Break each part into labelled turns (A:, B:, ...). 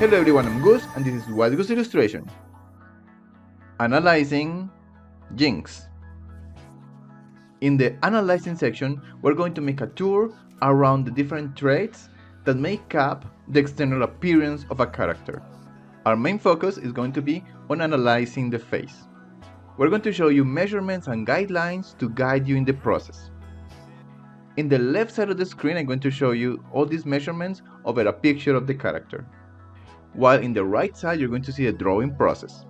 A: Hello everyone, I'm Gus and this is Wiseguss illustration. Analyzing Jinx. In the Analyzing section, we're going to make a tour around the different traits that make up the external appearance of a character. Our main focus is going to be on analyzing the face. We're going to show you measurements and guidelines to guide you in the process. In the left side of the screen, I'm going to show you all these measurements over a picture of the character, while in the right side you're going to see the drawing process.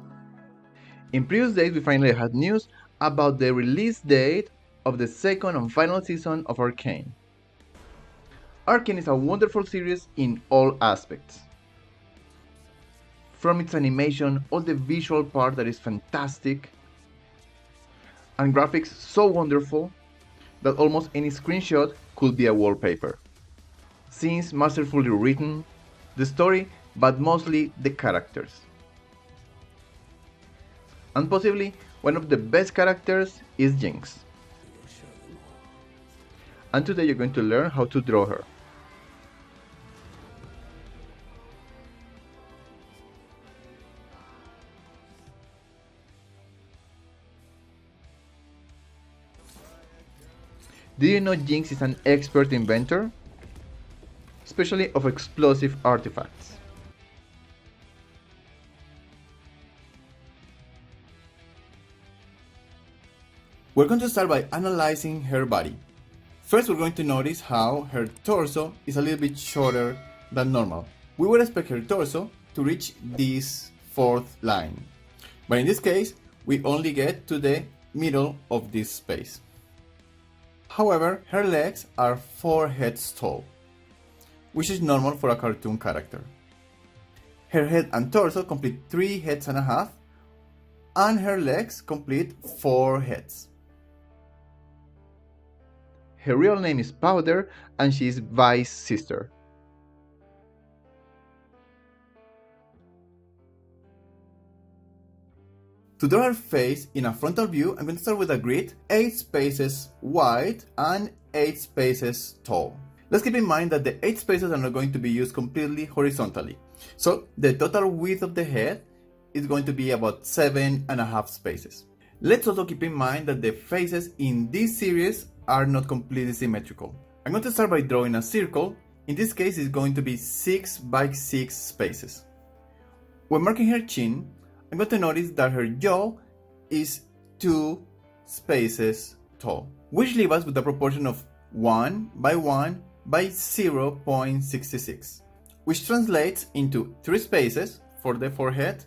A: In previous days we finally had news about the release date of the second and final season of Arcane. Arcane is a wonderful series in all aspects. From its animation, all the visual part that is fantastic, and graphics so wonderful that almost any screenshot could be a wallpaper. Scenes masterfully written, the story, but mostly the characters. And possibly one of the best characters is Jinx. And today you're going to learn how to draw her. Do you know Jinx is an expert inventor? Especially of explosive artifacts. We're going to start by analyzing her body. First, we're going to notice how her torso is a little bit shorter than normal. We would expect her torso to reach this fourth line, but in this case, we only get to the middle of this space. However, her legs are 4 heads tall, which is normal for a cartoon character. Her head and torso complete 3 heads and a half, and her legs complete 4 heads. Her real name is Powder, and she is Vi's sister. To draw her face in a frontal view, I'm going to start with a grid 8 spaces wide and 8 spaces tall. Let's keep in mind that the 8 spaces are not going to be used completely horizontally. So the total width of the head is going to be about 7.5 spaces. Let's also keep in mind that the faces in this series are not completely symmetrical. I'm going to start by drawing a circle. In this case, it's going to be 6 by 6 spaces. When marking her chin, I'm going to notice that her jaw is 2 spaces tall, which leaves us with a proportion of 1 by 1 by 0.66, which translates into 3 spaces for the forehead,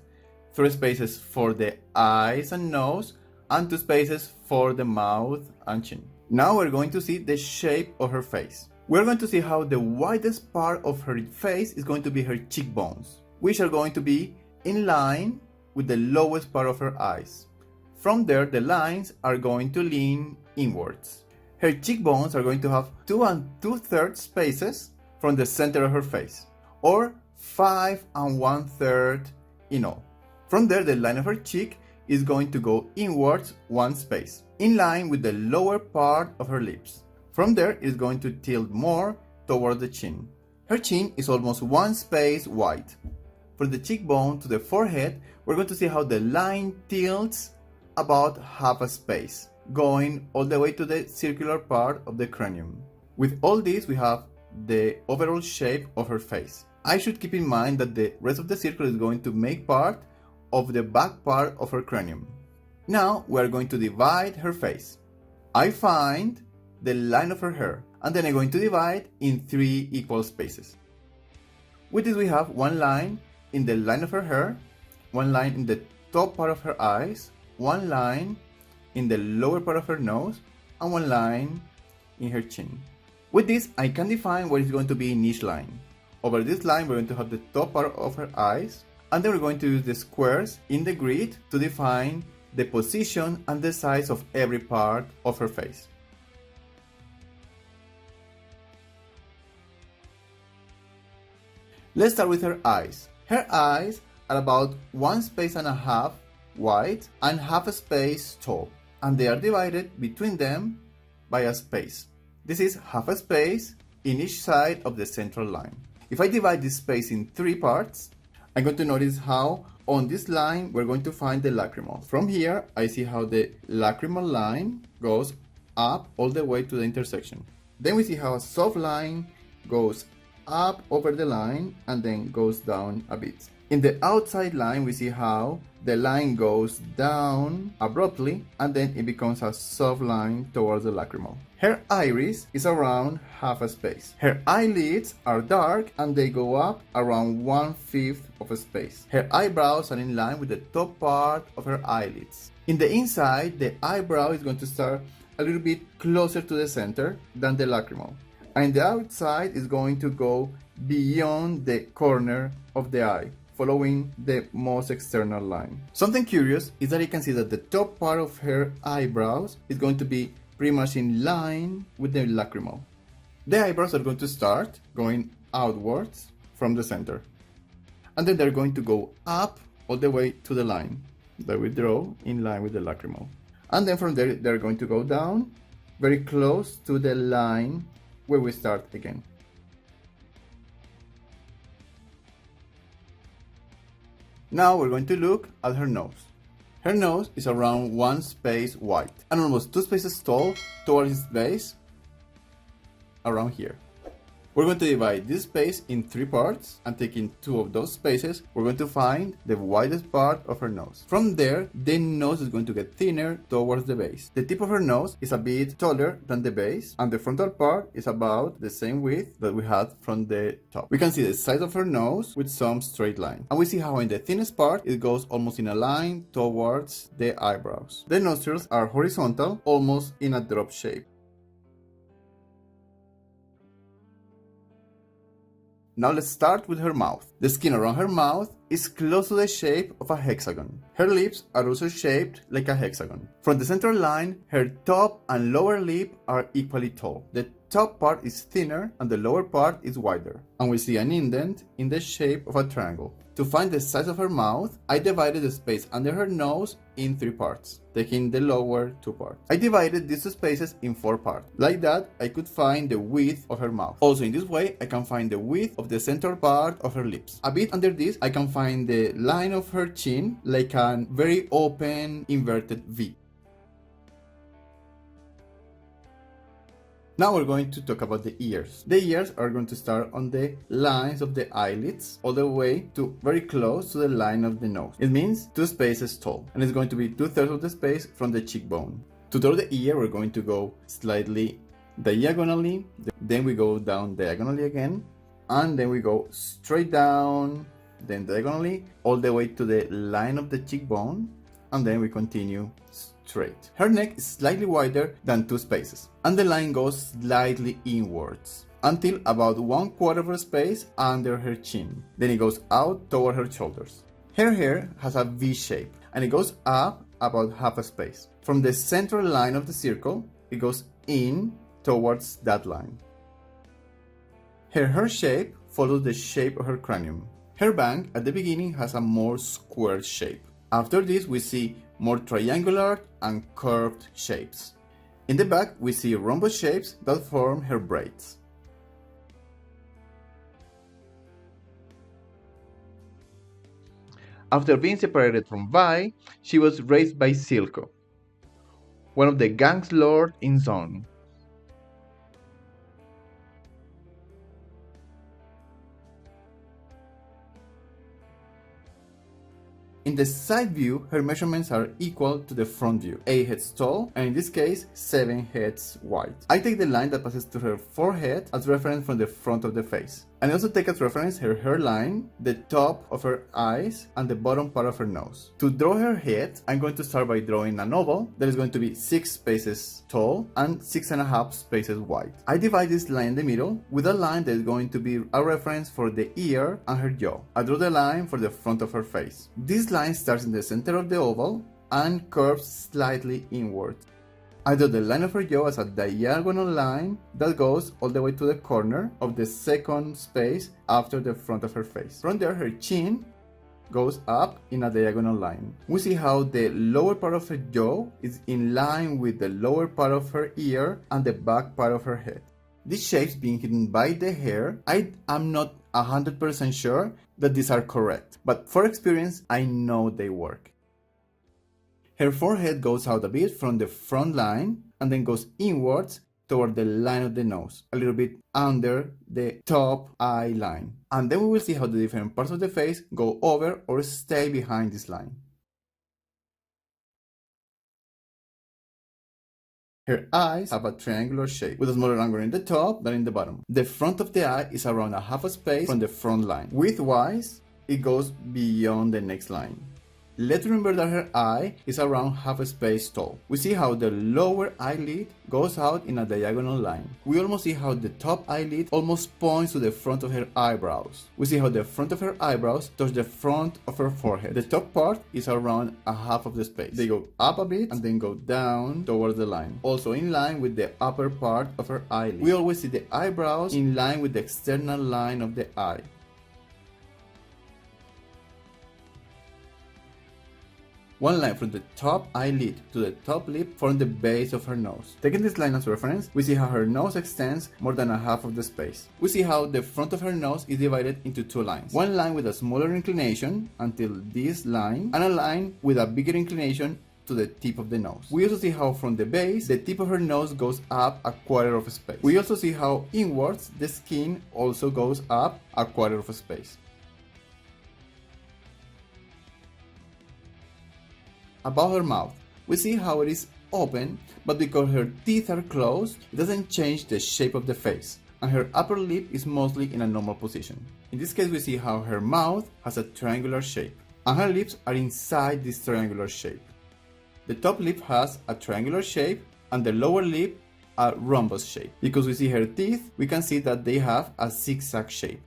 A: 3 spaces for the eyes and nose, and 2 spaces for the mouth and chin. Now we're going to see the shape of her face. We're going to see how the widest part of her face is going to be her cheekbones, which are going to be in line with the lowest part of her eyes. From there, the lines are going to lean inwards. Her cheekbones are going to have 2 2/3 spaces from the center of her face, or 5 1/3 in all. From there, the line of her cheek is going to go inwards 1 space, in line with the lower part of her lips. From there, it is going to tilt more toward the chin. Her chin is almost 1 space wide. From the cheekbone to the forehead, we're going to see how the line tilts about half a space, going all the way to the circular part of the cranium. With all this, we have the overall shape of her face. I should keep in mind that the rest of the circle is going to make part of the back part of her cranium. Now we are going to divide her face. I find the line of her hair, and then I'm going to divide in 3 equal spaces. With this, we have 1 line in the line of her hair, 1 line in the top part of her eyes, 1 line in the lower part of her nose, and 1 line in her chin. With this, I can define what is going to be in each line. Over this line, we're going to have the top part of her eyes, and then we're going to use the squares in the grid to define the position and the size of every part of her face. Let's start with her eyes. Her eyes are about 1 space and a half wide and half a space tall, and they are divided between them by a space. This is half a space in each side of the central line. If I divide this space in 3 parts, I'm going to notice how on this line we're going to find the lacrimal. From here, I see how the lacrimal line goes up all the way to the intersection. Then we see how a soft line goes up over the line and then goes down a bit. In the outside line, we see how the line goes down abruptly and then it becomes a soft line towards the lacrimal. Her iris is around half a space. Her eyelids are dark and they go up around 1/5 of a space. Her eyebrows are in line with the top part of her eyelids. In the inside, the eyebrow is going to start a little bit closer to the center than the lacrimal. And the outside is going to go beyond the corner of the eye, following the most external line. Something curious is that you can see that the top part of her eyebrows is going to be pretty much in line with the lacrimal. The eyebrows are going to start going outwards from the center. And then they're going to go up all the way to the line that we draw in line with the lacrimal. And then from there, they're going to go down very close to the line where we start again. Now we're going to look at her nose. Her nose is around 1 space wide and almost 2 spaces tall towards its base, around here. We're going to divide this space in 3 parts, and taking 2 of those spaces, we're going to find the widest part of her nose. From there, the nose is going to get thinner towards the base. The tip of her nose is a bit taller than the base, and the frontal part is about the same width that we had from the top. We can see the size of her nose with some straight line. And we see how in the thinnest part, it goes almost in a line towards the eyebrows. The nostrils are horizontal, almost in a drop shape. Now let's start with her mouth. The skin around her mouth is close to the shape of a hexagon. Her lips are also shaped like a hexagon. From the central line, her top and lower lip are equally tall. The top part is thinner and the lower part is wider. And we see an indent in the shape of a triangle. To find the size of her mouth, I divided the space under her nose in 3 parts, taking the lower 2 parts. I divided these 2 spaces in 4 parts. Like that, I could find the width of her mouth. Also in this way, I can find the width of the central part of her lips. A bit under this, I can find the line of her chin, like a very open inverted V. Now we're going to talk about the ears. The ears are going to start on the lines of the eyelids all the way to very close to the line of the nose. It means 2 spaces tall, and it's going to be 2/3 of the space from the cheekbone. To draw the ear, we're going to go slightly diagonally, then we go down diagonally again, and then we go straight down, then diagonally, all the way to the line of the cheekbone, and then we continue straight. Her neck is slightly wider than 2 spaces, and the line goes slightly inwards until about 1/4 of her space under her chin. Then it goes out toward her shoulders. Her hair has a V shape, and it goes up about half a space. From the central line of the circle, it goes in towards that line. Her hair shape follows the shape of her cranium. Her bang at the beginning has a more square shape. After this, we see more triangular and curved shapes. In the back, we see rhombus shapes that form her braids. After being separated from Vi, she was raised by Silco, one of the gang's lords in Zone. In the side view, her measurements are equal to the front view, 8 heads tall, and in this case, 7 heads wide. I take the line that passes through her forehead as reference from the front of the face. And I also take as reference her hairline, the top of her eyes, and the bottom part of her nose. To draw her head, I'm going to start by drawing an oval that is going to be 6 spaces tall and 6.5 spaces wide. I divide this line in the middle with a line that is going to be a reference for the ear and her jaw. I draw the line for the front of her face. This line starts in the center of the oval and curves slightly inward. I draw the line of her jaw as a diagonal line that goes all the way to the corner of the second space after the front of her face. From there, her chin goes up in a diagonal line. We see how the lower part of her jaw is in line with the lower part of her ear and the back part of her head. These shapes being hidden by the hair, I am not 100% sure that these are correct, but for experience, I know they work. Her forehead goes out a bit from the front line and then goes inwards toward the line of the nose, a little bit under the top eye line. And then we will see how the different parts of the face go over or stay behind this line. Her eyes have a triangular shape, with a smaller angle in the top than in the bottom. The front of the eye is around a half a space from the front line. Width-wise, it goes beyond the next line. Let's remember that her eye is around half a space tall. We see how the lower eyelid goes out in a diagonal line. We almost see how the top eyelid almost points to the front of her eyebrows. We see how the front of her eyebrows touch the front of her forehead. The top part is around a half of the space. They go up a bit and then go down towards the line, also in line with the upper part of her eyelid. We always see the eyebrows in line with the external line of the eye. One line from the top eyelid to the top lip forms the base of her nose. Taking this line as reference, we see how her nose extends more than a half of the space. We see how the front of her nose is divided into two lines. One line with a smaller inclination until this line, and a line with a bigger inclination to the tip of the nose. We also see how from the base, the tip of her nose goes up a quarter of a space. We also see how inwards, the skin also goes up a quarter of a space. About her mouth, we see how it is open, but because her teeth are closed, it doesn't change the shape of the face, and her upper lip is mostly in a normal position. In this case, we see how her mouth has a triangular shape, and her lips are inside this triangular shape. The top lip has a triangular shape, and the lower lip a rhombus shape. Because we see her teeth, we can see that they have a zigzag shape.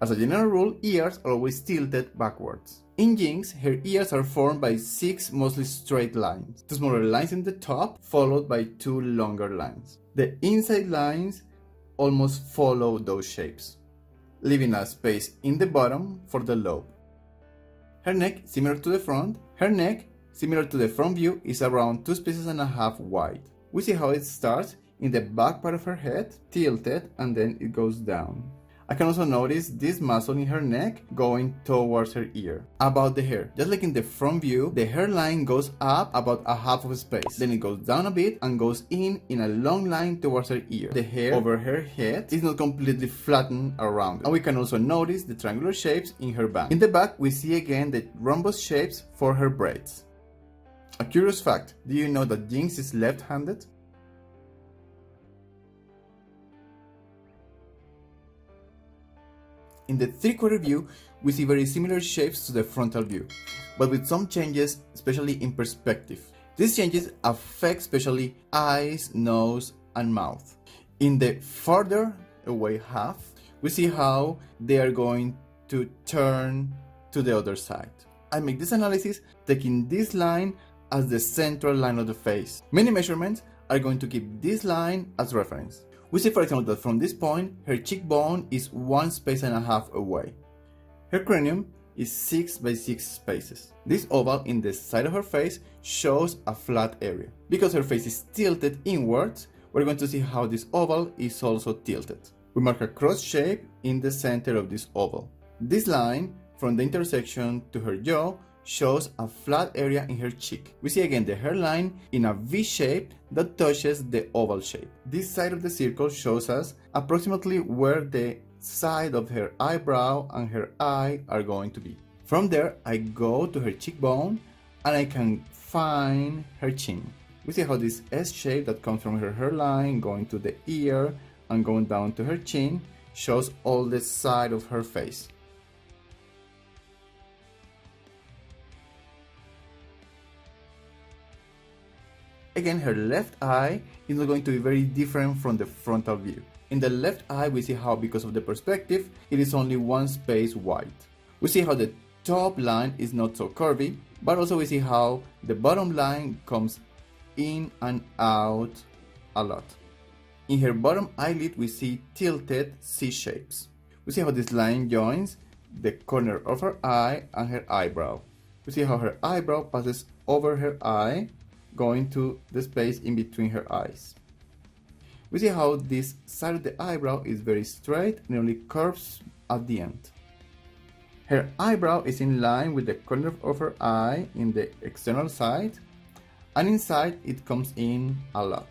A: As a general rule, ears are always tilted backwards. In Jinx, her ears are formed by 6 mostly straight lines, 2 smaller lines in the top, followed by 2 longer lines. The inside lines almost follow those shapes, leaving a space in the bottom for the lobe. Her neck, similar to the front, view, is around 2.5 spaces wide. We see how it starts in the back part of her head, tilted, and then it goes down. I can also notice this muscle in her neck going towards her ear. About the hair, just like in the front view, the hairline goes up about a half of a space. Then it goes down a bit and goes in a long line towards her ear. The hair over her head is not completely flattened around it. And we can also notice the triangular shapes in her bang. In the back, we see again the rhombus shapes for her braids. A curious fact, do you know that Jinx is left-handed? In the three-quarter view, we see very similar shapes to the frontal view, but with some changes, especially in perspective. These changes affect especially eyes, nose, and mouth. In the farther away half, we see how they are going to turn to the other side. I make this analysis taking this line as the central line of the face. Many measurements are going to keep this line as reference. We see, for example, that from this point, her cheekbone is 1.5 spaces away. Her cranium is 6 by 6 spaces. This oval in the side of her face shows a flat area. Because her face is tilted inwards, we're going to see how this oval is also tilted. We mark a cross shape in the center of this oval. This line, from the intersection to her jaw, shows a flat area in her cheek. We see again the hairline in a V shape that touches the oval shape. This side of the circle shows us approximately where the side of her eyebrow and her eye are going to be. From there, I go to her cheekbone and I can find her chin. We see how this S shape that comes from her hairline going to the ear and going down to her chin shows all the side of her face. Again, her left eye is not going to be very different from the frontal view. In the left eye, we see how, because of the perspective, it is only 1 space wide. We see how the top line is not so curvy, but also we see how the bottom line comes in and out a lot. In her bottom eyelid, we see tilted C shapes. We see how this line joins the corner of her eye and her eyebrow. We see how her eyebrow passes over her eye, going to the space in between her eyes. We see how this side of the eyebrow is very straight and only curves at the end. Her eyebrow is in line with the corner of her eye in the external side, and inside it comes in a lot.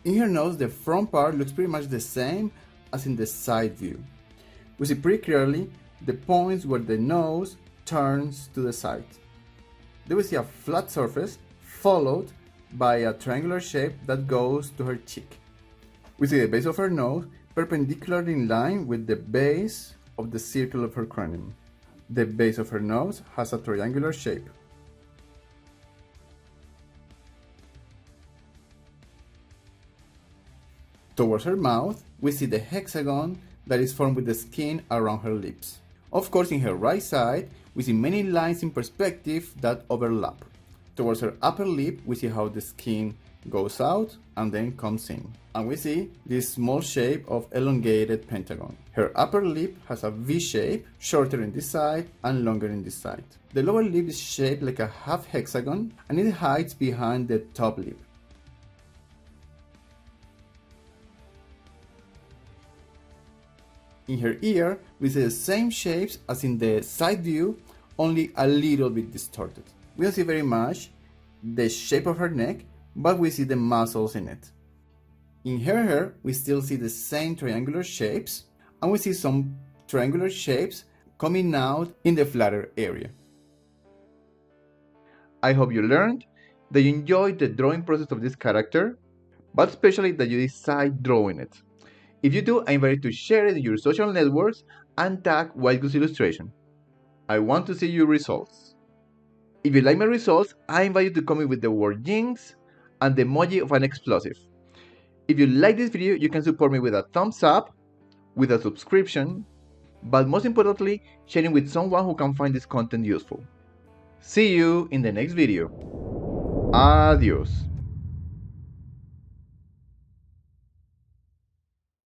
A: In her nose, the front part looks pretty much the same as in the side view. We see pretty clearly the points where the nose turns to the side. Then we see a flat surface followed by a triangular shape that goes to her cheek. We see the base of her nose perpendicularly in line with the base of the circle of her cranium. The base of her nose has a triangular shape. Towards her mouth, we see the hexagon that is formed with the skin around her lips. Of course, in her right side, we see many lines in perspective that overlap. Towards her upper lip, we see how the skin goes out and then comes in. And we see this small shape of elongated pentagon. Her upper lip has a V shape, shorter in this side and longer in this side. The lower lip is shaped like a half hexagon and it hides behind the top lip. In her ear, we see the same shapes as in the side view, only a little bit distorted. We don't see very much the shape of her neck, but we see the muscles in it. In her hair, we still see the same triangular shapes, and we see some triangular shapes coming out in the flatter area. I hope you learned, that you enjoyed the drawing process of this character, but especially that you decide drawing it. If you do, I invite you to share it in your social networks and tag Wiseguss Illustration. I want to see your results. If you like my results, I invite you to comment with the word Jinx and the emoji of an explosive. If you like this video, you can support me with a thumbs up, with a subscription, but most importantly, sharing with someone who can find this content useful. See you in the next video. Adios.